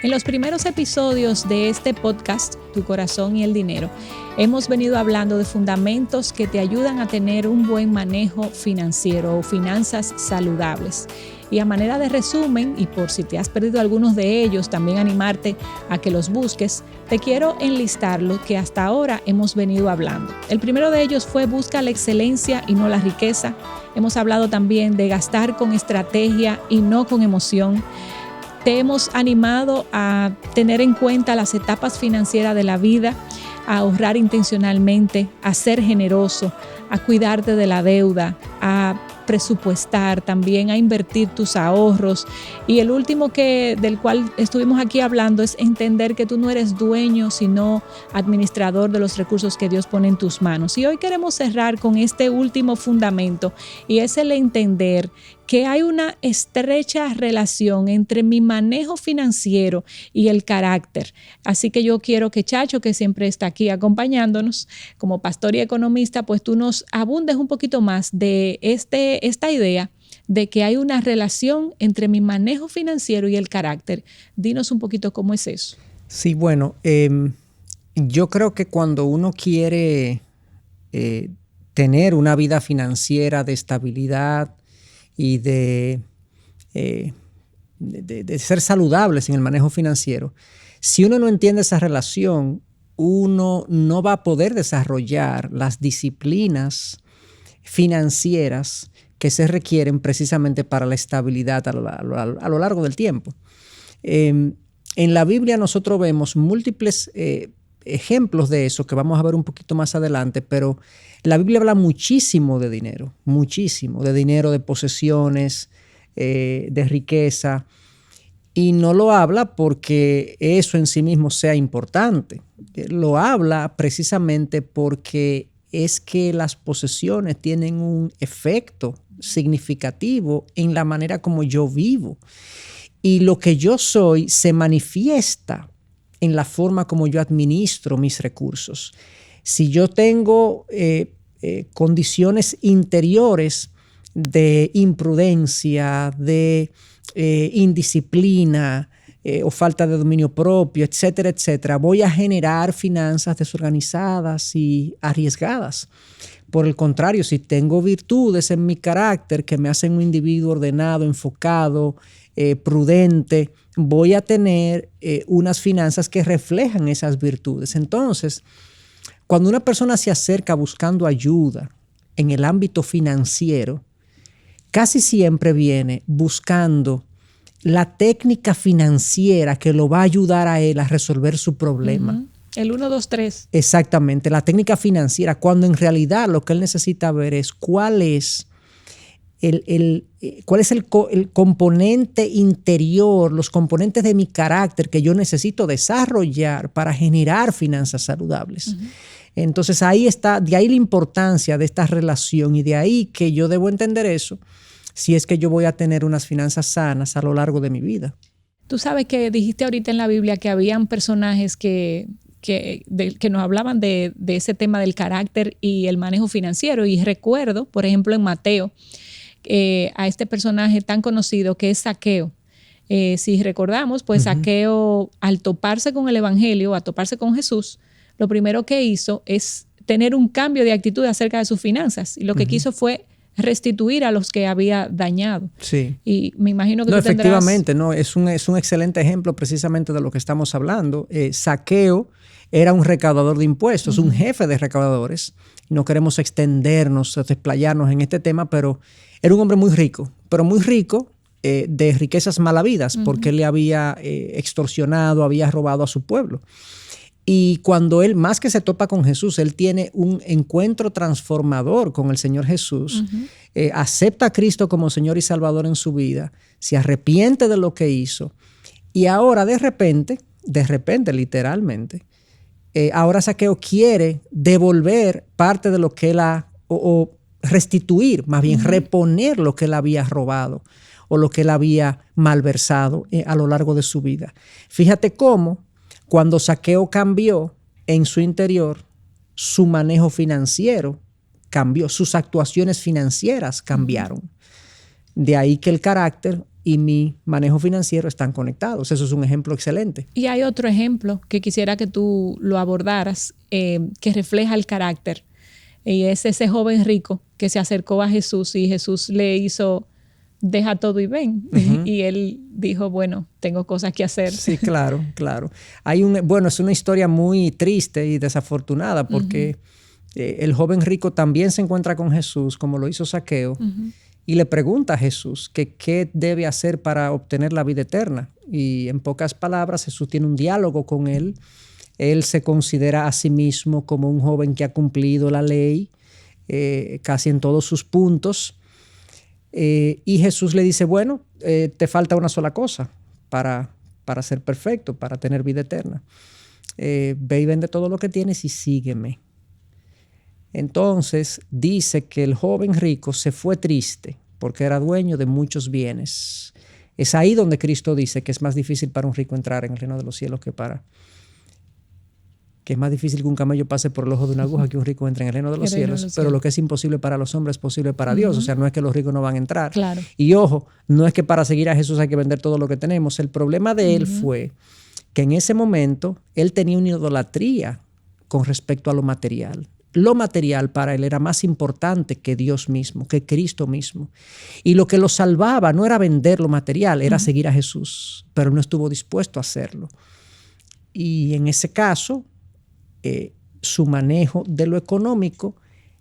En los primeros episodios de este podcast, Tu Corazón y el Dinero, hemos venido hablando de fundamentos que te ayudan a tener un buen manejo financiero o finanzas saludables. Y a manera de resumen, y por si te has perdido algunos de ellos, también animarte a que los busques, te quiero enlistar lo que hasta ahora hemos venido hablando. El primero de ellos fue busca la excelencia y no la riqueza. Hemos hablado también de gastar con estrategia y no con emoción. Te hemos animado a tener en cuenta las etapas financieras de la vida, a ahorrar intencionalmente, a ser generoso, a cuidarte de la deuda, a presupuestar, también a invertir tus ahorros. Y el último del cual estuvimos aquí hablando es entender que tú no eres dueño, sino administrador de los recursos que Dios pone en tus manos. Y hoy queremos cerrar con este último fundamento, y es el entender que hay una estrecha relación entre mi manejo financiero y el carácter. Así que yo quiero que Chacho, que siempre está aquí acompañándonos como pastor y economista, pues tú nos abundes un poquito más de esta idea de que hay una relación entre mi manejo financiero y el carácter. Dinos un poquito cómo es eso. Sí, bueno, yo creo que cuando uno quiere tener una vida financiera de estabilidad y de ser saludables en el manejo financiero, si uno no entiende esa relación, uno no va a poder desarrollar las disciplinas financieras que se requieren precisamente para la estabilidad a lo largo del tiempo. En la Biblia nosotros vemos múltiples ejemplos de eso que vamos a ver un poquito más adelante, pero la Biblia habla muchísimo de dinero, de posesiones, de riqueza, y no lo habla porque eso en sí mismo sea importante. Lo habla precisamente porque es que las posesiones tienen un efecto significativo en la manera como yo vivo. Y lo que yo soy se manifiesta en la forma como yo administro mis recursos. Si yo tengo condiciones interiores de imprudencia, de indisciplina o falta de dominio propio, etcétera, etcétera, voy a generar finanzas desorganizadas y arriesgadas. Por el contrario, si tengo virtudes en mi carácter que me hacen un individuo ordenado, enfocado, prudente, voy a tener unas finanzas que reflejan esas virtudes. Entonces, cuando una persona se acerca buscando ayuda en el ámbito financiero, casi siempre viene buscando la técnica financiera que lo va a ayudar a él a resolver su problema. Uh-huh. El 1, 2, 3. Exactamente, la técnica financiera, cuando en realidad lo que él necesita ver es cuál es el componente interior, los componentes de mi carácter que yo necesito desarrollar para generar finanzas saludables. Uh-huh. Entonces de ahí la importancia de esta relación, y de ahí que yo debo entender eso si es que yo voy a tener unas finanzas sanas a lo largo de mi vida. Tú sabes que dijiste ahorita en la Biblia que habían personajes que nos hablaban de ese tema del carácter y el manejo financiero, y recuerdo, por ejemplo, en Mateo, a este personaje tan conocido que es Zaqueo. Si recordamos, pues uh-huh. Zaqueo, al toparse con el evangelio, a toparse con Jesús, lo primero que hizo es tener un cambio de actitud acerca de sus finanzas, y lo que uh-huh. quiso fue restituir a los que había dañado. Sí. Y me imagino que no, tú tendrás... efectivamente, no, es un excelente ejemplo precisamente de lo que estamos hablando. Zaqueo era un recaudador de impuestos, uh-huh. un jefe de recaudadores. No queremos extendernos, desplayarnos en este tema, pero era un hombre muy rico, de riquezas mal habidas, uh-huh. porque él le había extorsionado, había robado a su pueblo. Y cuando él, más que se topa con Jesús, él tiene un encuentro transformador con el Señor Jesús, uh-huh. Acepta a Cristo como Señor y Salvador en su vida, se arrepiente de lo que hizo, y ahora de repente, literalmente, ahora Zaqueo quiere devolver parte de lo que él o restituir, más bien uh-huh. reponer lo que él había robado o lo que él había malversado a lo largo de su vida. Fíjate cómo cuando Zaqueo cambió en su interior, su manejo financiero cambió, sus actuaciones financieras cambiaron. De ahí que el carácter y mi manejo financiero están conectados. Eso es un ejemplo excelente. Y hay otro ejemplo que quisiera que tú lo abordaras, que refleja el carácter. Y es ese joven rico que se acercó a Jesús y Jesús le hizo, deja todo y ven. Y él dijo, bueno, tengo cosas que hacer. Sí, claro, claro. Es una historia muy triste y desafortunada porque el joven rico también se encuentra con Jesús, como lo hizo Zaqueo, y le pregunta a Jesús que qué debe hacer para obtener la vida eterna. Y en pocas palabras, Jesús tiene un diálogo con él. Él se considera a sí mismo como un joven que ha cumplido la ley casi en todos sus puntos. Y Jesús le dice, bueno, te falta una sola cosa para ser perfecto, para tener vida eterna. Ve y vende todo lo que tienes y sígueme. Entonces dice que el joven rico se fue triste porque era dueño de muchos bienes. Es ahí donde Cristo dice que es más difícil para un rico entrar en el reino de los cielos que es más difícil que un camello pase por el ojo de una aguja que un rico entre en el reino de los cielos. Pero lo que es imposible para los hombres es posible para Dios. O sea, no es que los ricos no van a entrar. Claro. Y ojo, no es que para seguir a Jesús hay que vender todo lo que tenemos. El problema de él fue que en ese momento él tenía una idolatría con respecto a lo material. Lo material para él era más importante que Dios mismo, que Cristo mismo. Y lo que lo salvaba no era vender lo material, era seguir a Jesús, pero no estuvo dispuesto a hacerlo. Y en ese caso, su manejo de lo económico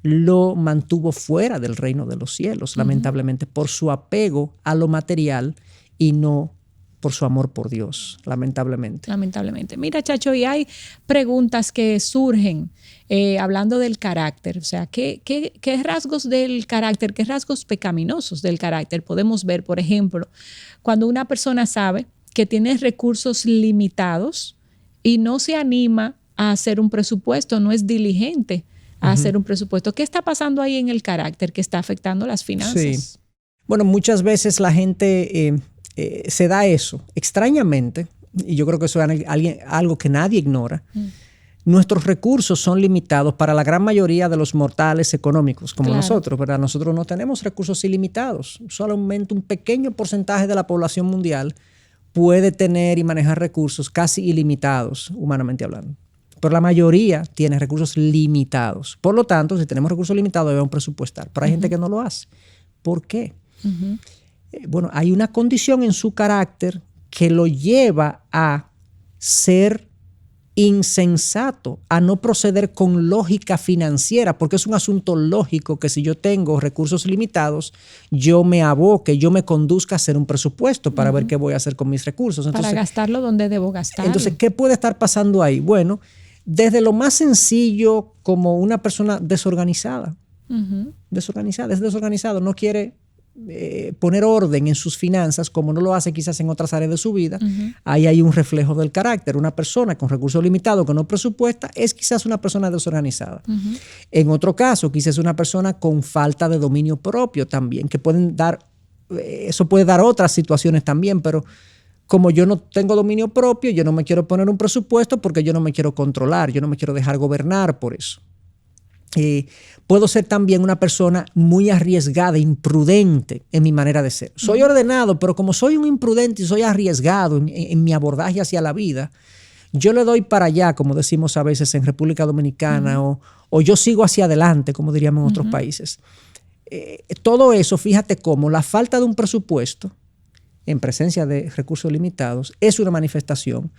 lo mantuvo fuera del reino de los cielos, lamentablemente, por su apego a lo material y no por su amor por Dios, lamentablemente. Lamentablemente. Mira, Chacho, y hay preguntas que surgen hablando del carácter. O sea, ¿qué rasgos del carácter, qué rasgos pecaminosos del carácter podemos ver? Por ejemplo, cuando una persona sabe que tiene recursos limitados y no se anima a hacer un presupuesto, no es diligente a hacer un presupuesto. ¿Qué está pasando ahí en el carácter que está afectando las finanzas? Sí. Bueno, muchas veces la gente se da eso. Extrañamente, y yo creo que eso es algo que nadie ignora, nuestros recursos son limitados para la gran mayoría de los mortales económicos, como nosotros, ¿verdad? Nosotros no tenemos recursos ilimitados. Solamente un pequeño porcentaje de la población mundial puede tener y manejar recursos casi ilimitados, humanamente hablando. Pero la mayoría tiene recursos limitados. Por lo tanto, si tenemos recursos limitados, debemos presupuestar. Pero hay gente que no lo hace. ¿Por qué? Bueno, hay una condición en su carácter que lo lleva a ser insensato, a no proceder con lógica financiera, porque es un asunto lógico que si yo tengo recursos limitados, yo me aboque, yo me conduzca a hacer un presupuesto para ver qué voy a hacer con mis recursos. Entonces, para gastarlo donde debo gastarlo. Entonces, ¿qué puede estar pasando ahí? Bueno, desde lo más sencillo como una persona desorganizada. Es desorganizado, no quiere poner orden en sus finanzas como no lo hace quizás en otras áreas de su vida. Ahí hay un reflejo del carácter. Una persona con recursos limitados que no presupuesta es quizás una persona desorganizada. En otro caso, quizás una persona con falta de dominio propio también, que pueden dar, eso puede dar otras situaciones también, pero como yo no tengo dominio propio, yo no me quiero poner un presupuesto porque yo no me quiero controlar, yo no me quiero dejar gobernar por eso. Puedo ser también una persona muy arriesgada, imprudente en mi manera de ser. Soy ordenado, pero como soy un imprudente y soy arriesgado en mi abordaje hacia la vida, yo le doy para allá, como decimos a veces en República Dominicana, o yo sigo hacia adelante, como diríamos en otros países. Todo eso, fíjate cómo la falta de un presupuesto en presencia de recursos limitados es una manifestación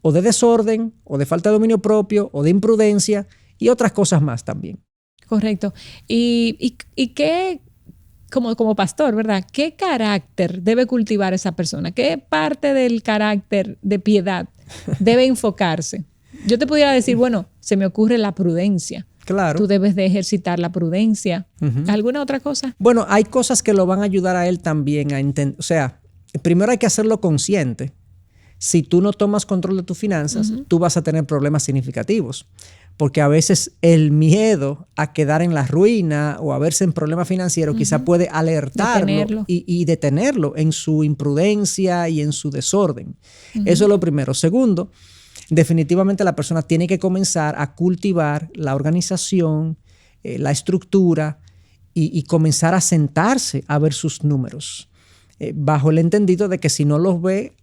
o de desorden, o de falta de dominio propio, o de imprudencia, y otras cosas más también. Correcto. ¿Y qué, como pastor, ¿verdad? ¿Qué carácter debe cultivar esa persona? ¿Qué parte del carácter de piedad debe enfocarse? Yo te pudiera decir, bueno, se me ocurre la prudencia. Claro. Tú debes de ejercitar la prudencia. ¿Alguna otra cosa? Bueno, hay cosas que lo van a ayudar a él también a entender. O sea, primero hay que hacerlo consciente. Si tú no tomas control de tus finanzas, tú vas a tener problemas significativos. Porque a veces el miedo a quedar en la ruina o a verse en problemas financieros quizá puede alertarlo y detenerlo en su imprudencia y en su desorden. Eso es lo primero. Segundo, definitivamente la persona tiene que comenzar a cultivar la organización, la estructura y comenzar a sentarse a ver sus números. bajo el entendido de que si no los ve,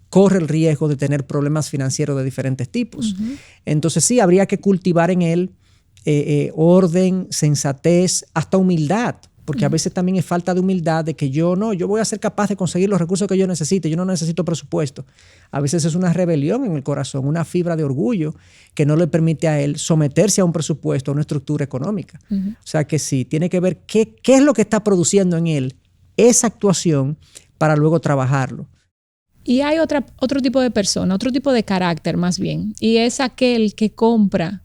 corre el riesgo de tener problemas financieros de diferentes tipos. Entonces sí, habría que cultivar en él orden, sensatez, hasta humildad, porque a veces también es falta de humildad de que yo voy a ser capaz de conseguir los recursos que yo necesite, yo no necesito presupuesto. A veces es una rebelión en el corazón, una fibra de orgullo que no le permite a él someterse a un presupuesto, a una estructura económica. O sea que sí, tiene que ver qué es lo que está produciendo en él esa actuación para luego trabajarlo. Y hay otro tipo de persona, otro tipo de carácter más bien, y es aquel que compra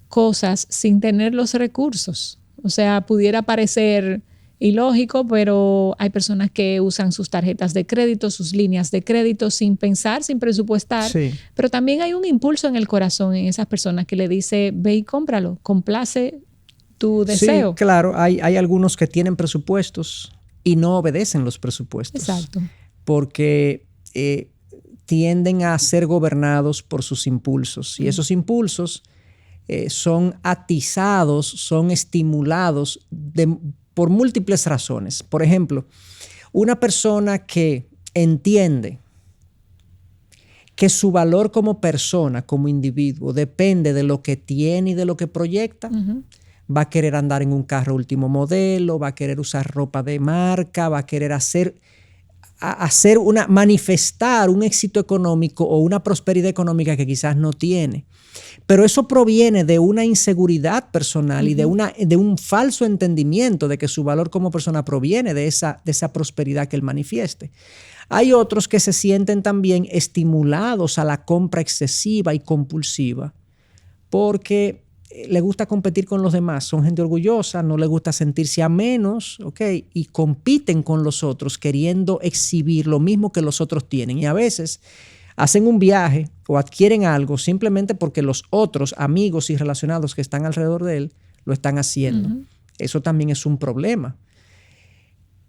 cosas sin tener los recursos. O sea, pudiera parecer ilógico, pero hay personas que usan sus tarjetas de crédito, sus líneas de crédito sin pensar, sin presupuestar. Sí. Pero también hay un impulso en el corazón en esas personas que le dice, ve y cómpralo, complace tu deseo. Sí, claro. Hay algunos que tienen presupuestos y no obedecen los presupuestos. Exacto. Porque tienden a ser gobernados por sus impulsos. Y esos impulsos son atizados, son estimulados por múltiples razones. Por ejemplo, una persona que entiende que su valor como persona, como individuo, depende de lo que tiene y de lo que proyecta, va a querer andar en un carro último modelo, va a querer usar ropa de marca, va a querer manifestar un éxito económico o una prosperidad económica que quizás no tiene. Pero eso proviene de una inseguridad personal y de un falso entendimiento de que su valor como persona proviene de esa prosperidad que él manifieste. Hay otros que se sienten también estimulados a la compra excesiva y compulsiva porque le gusta competir con los demás. Son gente orgullosa, no le gusta sentirse a menos, ¿okay? Y compiten con los otros queriendo exhibir lo mismo que los otros tienen. Y a veces hacen un viaje o adquieren algo simplemente porque los otros amigos y relacionados que están alrededor de él lo están haciendo. Eso también es un problema.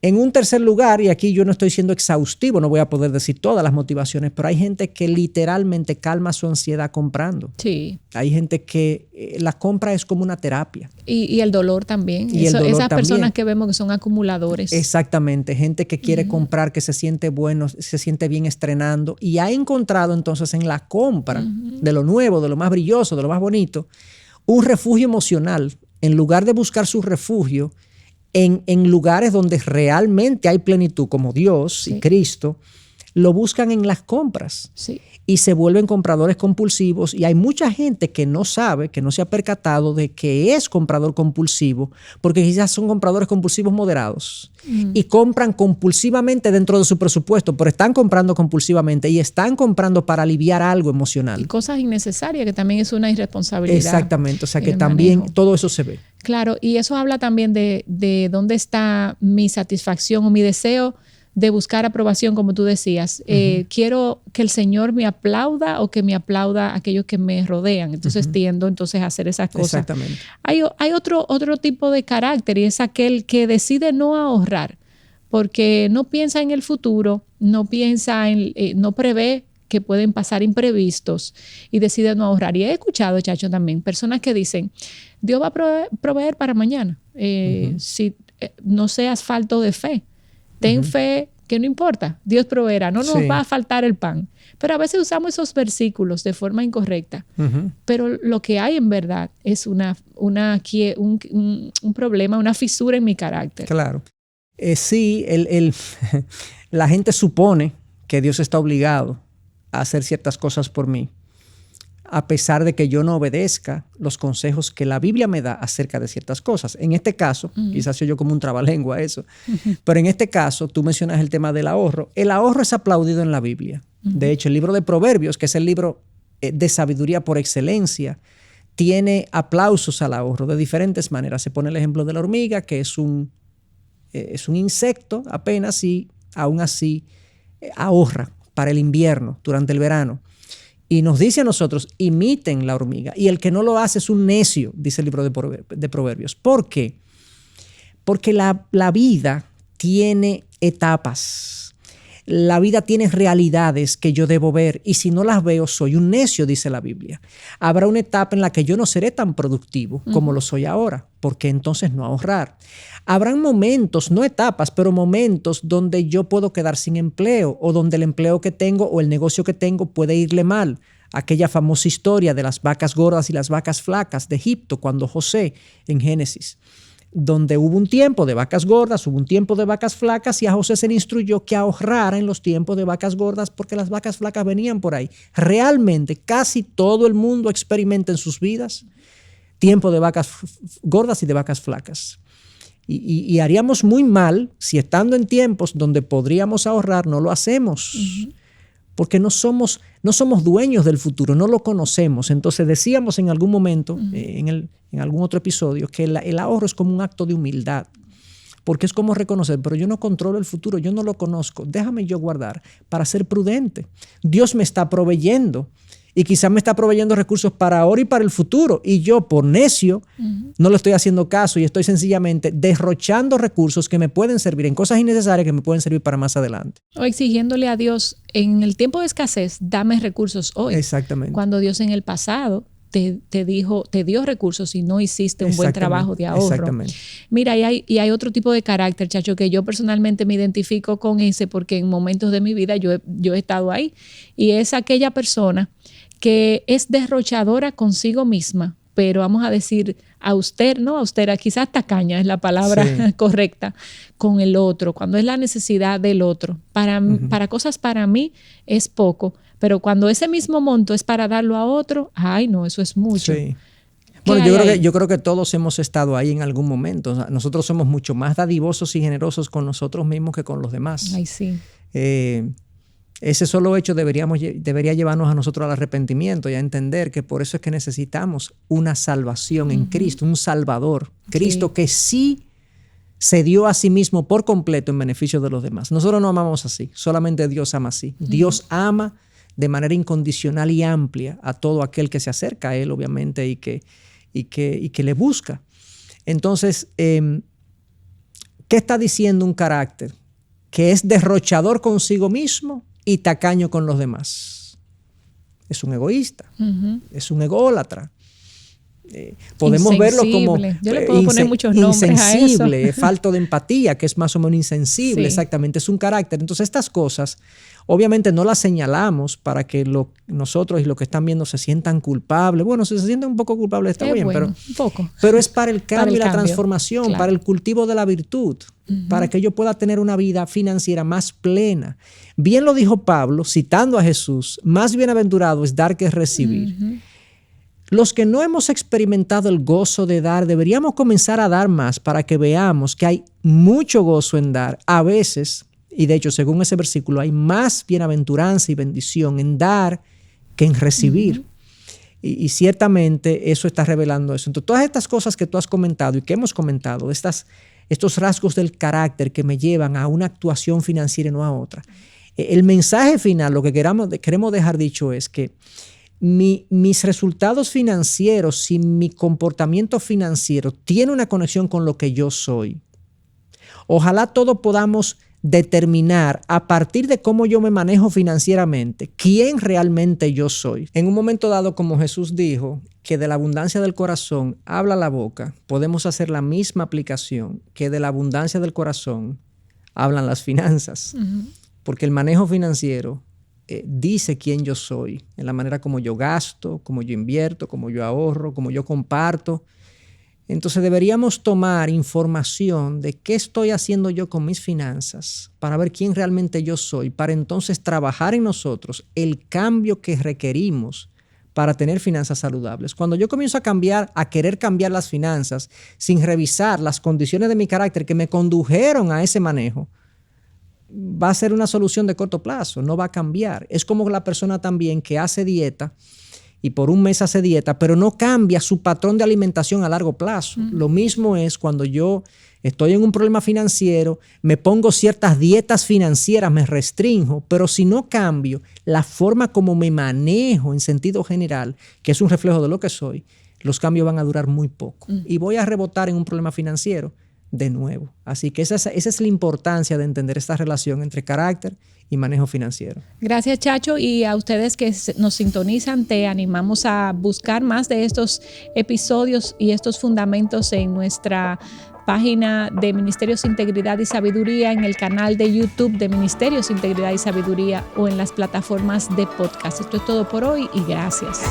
En un tercer lugar, y aquí yo no estoy siendo exhaustivo, no voy a poder decir todas las motivaciones, pero hay gente que literalmente calma su ansiedad comprando. Sí. Hay gente que la compra es como una terapia. Y el dolor también. Esas personas que vemos que son acumuladores. Exactamente. Gente que quiere comprar, que se siente bueno, se siente bien estrenando y ha encontrado entonces en la compra de lo nuevo, de lo más brilloso, de lo más bonito, un refugio emocional. En lugar de buscar su refugio en lugares donde realmente hay plenitud, como Dios y Cristo, lo buscan en las compras. Sí. Y se vuelven compradores compulsivos. Y hay mucha gente que no sabe, que no se ha percatado de que es comprador compulsivo, porque quizás son compradores compulsivos moderados y compran compulsivamente dentro de su presupuesto, pero están comprando compulsivamente y están comprando para aliviar algo emocional. Y cosas innecesarias, que también es una irresponsabilidad. Exactamente, o sea que también todo eso se ve. Claro, y eso habla también de dónde está mi satisfacción o mi deseo de buscar aprobación, como tú decías. Quiero que el Señor me aplauda o que me aplauda aquellos que me rodean. Entonces tiendo entonces a hacer esas cosas. Exactamente. Hay otro tipo de carácter y es aquel que decide no ahorrar porque no piensa en el futuro, no prevé que pueden pasar imprevistos y decide no ahorrar. Y he escuchado, Chacho, también personas que dicen, Dios va a proveer para mañana. Si no seas falto de fe. Ten fe, que no importa, Dios proveerá, no nos va a faltar el pan. Pero a veces usamos esos versículos de forma incorrecta. Pero lo que hay en verdad es un problema, una fisura en mi carácter. Claro. Sí, la gente supone que Dios está obligado a hacer ciertas cosas por mí, a pesar de que yo no obedezca los consejos que la Biblia me da acerca de ciertas cosas. En este caso, quizás soy yo como un trabalengua eso, pero en este caso tú mencionas el tema del ahorro. El ahorro es aplaudido en la Biblia. De hecho, el libro de Proverbios, que es el libro de sabiduría por excelencia, tiene aplausos al ahorro de diferentes maneras. Se pone el ejemplo de la hormiga, que es un insecto apenas y aún así ahorra para el invierno, durante el verano. Y nos dice a nosotros, imiten la hormiga. Y el que no lo hace es un necio, dice el libro de Proverbios. ¿Por qué? Porque la vida tiene etapas. La vida tiene realidades que yo debo ver. Y si no las veo, soy un necio, dice la Biblia. Habrá una etapa en la que yo no seré tan productivo como lo soy ahora. ¿por qué entonces no ahorrar? Habrán momentos, no etapas, pero momentos donde yo puedo quedar sin empleo o donde el empleo que tengo o el negocio que tengo puede irle mal. Aquella famosa historia de las vacas gordas y las vacas flacas de Egipto, cuando José en Génesis, donde hubo un tiempo de vacas gordas, hubo un tiempo de vacas flacas y a José se le instruyó que ahorrara en los tiempos de vacas gordas porque las vacas flacas venían por ahí. Realmente casi todo el mundo experimenta en sus vidas tiempo de vacas gordas y de vacas flacas. Y haríamos muy mal si estando en tiempos donde podríamos ahorrar no lo hacemos. Uh-huh. Porque no somos dueños del futuro, no lo conocemos. Entonces decíamos en algún momento, uh-huh, en algún otro episodio, que el ahorro es como un acto de humildad. Porque es como reconocer, pero yo no controlo el futuro, yo no lo conozco. Déjame yo guardar para ser prudente. Dios me está proveyendo y quizás me está proveyendo recursos para ahora y para el futuro. Y yo, por necio, uh-huh, no le estoy haciendo caso y estoy sencillamente derrochando recursos que me pueden servir en cosas innecesarias que me pueden servir para más adelante. O exigiéndole a Dios, en el tiempo de escasez, dame recursos hoy. Exactamente. Cuando Dios en el pasado te dio recursos y no hiciste un buen trabajo de ahorro. Exactamente. Mira, y hay otro tipo de carácter, Chacho, que yo personalmente me identifico con ese porque en momentos de mi vida yo he estado ahí. Y es aquella persona que es derrochadora consigo misma, pero vamos a decir austera, quizás tacaña es la palabra, sí, correcta, con el otro, cuando es la necesidad del otro. Para cosas para mí es poco, pero cuando ese mismo monto es para darlo a otro, ay no, eso es mucho. Sí. Bueno, yo creo que todos hemos estado ahí en algún momento. O sea, nosotros somos mucho más dadivosos y generosos con nosotros mismos que con los demás. Ay, sí. Ese solo hecho debería llevarnos a nosotros al arrepentimiento y a entender que por eso es que necesitamos una salvación, uh-huh, en Cristo, un Salvador. Cristo, sí, que sí se dio a sí mismo por completo en beneficio de los demás. Nosotros no amamos así, solamente Dios ama así. Uh-huh. Dios ama de manera incondicional y amplia a todo aquel que se acerca a Él, obviamente, y que le busca. Entonces, ¿qué está diciendo un carácter? Que es derrochador consigo mismo y tacaño con los demás. Es un egoísta, uh-huh, es un ególatra. Podemos verlo como yo le puedo poner muchos nombres insensible, a eso. falto de empatía, que es más o menos insensible, sí, exactamente, es un carácter. Entonces estas cosas, obviamente no las señalamos para que nosotros y los que están viendo se sientan culpables. Bueno, si se sienten un poco culpables está bien, bueno, un poco. Pero es para el cambio y la transformación, claro, para el cultivo de la virtud, uh-huh, para que yo pueda tener una vida financiera más plena. Bien lo dijo Pablo, citando a Jesús, más bienaventurado es dar que recibir. Uh-huh. Los que no hemos experimentado el gozo de dar, deberíamos comenzar a dar más para que veamos que hay mucho gozo en dar. A veces, y de hecho, según ese versículo, hay más bienaventuranza y bendición en dar que en recibir. Uh-huh. Y ciertamente eso está revelando eso. Entonces, todas estas cosas que tú has comentado y que hemos comentado, estos rasgos del carácter que me llevan a una actuación financiera y no a otra. El mensaje final, lo que queremos dejar dicho es que mis resultados financieros, si mi comportamiento financiero tiene una conexión con lo que yo soy, ojalá todos podamos determinar a partir de cómo yo me manejo financieramente, quién realmente yo soy. En un momento dado, como Jesús dijo, que de la abundancia del corazón habla la boca, podemos hacer la misma aplicación, que de la abundancia del corazón hablan las finanzas. Uh-huh. Porque el manejo financiero dice quién yo soy, en la manera como yo gasto, como yo invierto, como yo ahorro, como yo comparto. Entonces deberíamos tomar información de qué estoy haciendo yo con mis finanzas para ver quién realmente yo soy, para entonces trabajar en nosotros el cambio que requerimos para tener finanzas saludables. Cuando yo comienzo a querer cambiar las finanzas sin revisar las condiciones de mi carácter que me condujeron a ese manejo, va a ser una solución de corto plazo, no va a cambiar. Es como la persona también que hace dieta y por un mes hace dieta, pero no cambia su patrón de alimentación a largo plazo. Uh-huh. Lo mismo es cuando yo estoy en un problema financiero, me pongo ciertas dietas financieras, me restringo, pero si no cambio la forma como me manejo en sentido general, que es un reflejo de lo que soy, los cambios van a durar muy poco. Uh-huh. Y voy a rebotar en un problema financiero de nuevo. Así que esa es la importancia de entender esta relación entre carácter y manejo financiero. Gracias, Chacho, y a ustedes que nos sintonizan, te animamos a buscar más de estos episodios y estos fundamentos en nuestra página de Ministerios Integridad y Sabiduría, en el canal de YouTube de Ministerios Integridad y Sabiduría o en las plataformas de podcast. Esto es todo por hoy y gracias.